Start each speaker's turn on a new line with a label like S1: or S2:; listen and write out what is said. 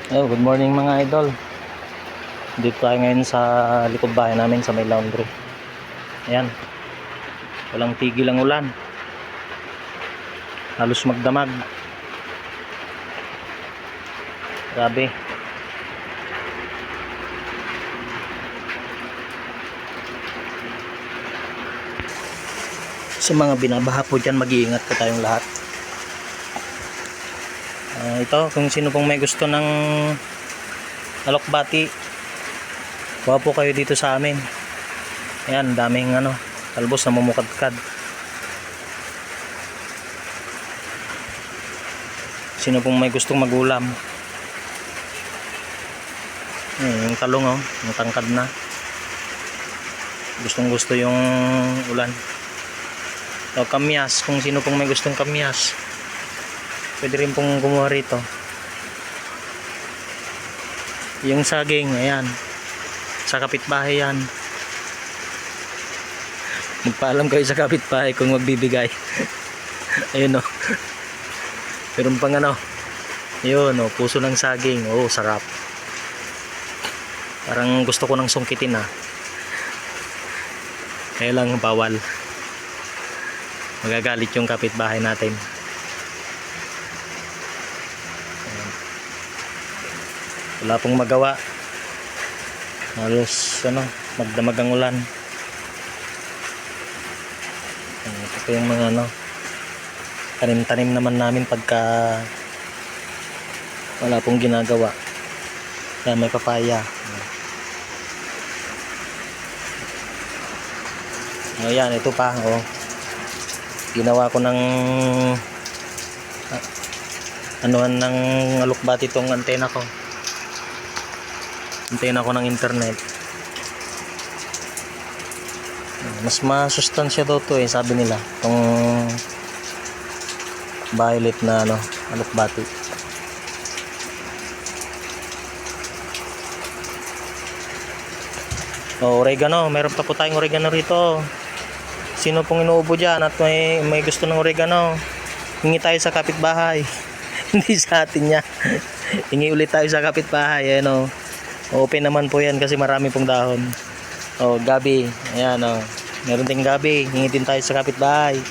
S1: Oh, good morning mga idol. Dito tayo ngayon sa likod bahay namin sa may laundry. Ayan. Walang tigil ang ulan. Halos magdamag. Grabe. Sa mga binabaha po dyan, mag-iingat po tayong lahat. Ito, kung sino pong may gusto ng alokbati, kuha po kayo dito sa amin. Ayan, daming talbos na mumukadkad. Sino pong may gustong magulam. Yung talong yung tangkad na. Gustong gusto yung ulan. O kamyas, kung sino pong may gustong kamyas, pwede rin pong kumuha rito. Yung saging, ayan, sa kapitbahay yan. Magpaalam kayo sa kapitbahay kung magbibigay. Ayun meron pang yun puso ng saging. Sarap. Parang gusto ko ng sungkitin kaya lang bawal, magagalit yung kapitbahay natin. Wala pong magawa, halos magdamag ang ulan. Ito po yung mga tanim-tanim naman namin pagka wala pong ginagawa. Kaya may papaya. Ayan, ito pa ginawa ko ng anuhan ng alokbati itong antena ko ng internet. Mas masustansya daw to sabi nila, itong violet na alokbati. Oregano, meron pa po tayong oregano rito. Sino pong inuubo dyan at may gusto ng oregano, hingi tayo sa kapitbahay. Hindi sa atin niya. Hingi ulit tayo sa kapitbahay. Ayan open naman po yan kasi marami pong dahon. Gabi. Ayan meron ding gabi. Hingi din tayo sa kapitbahay.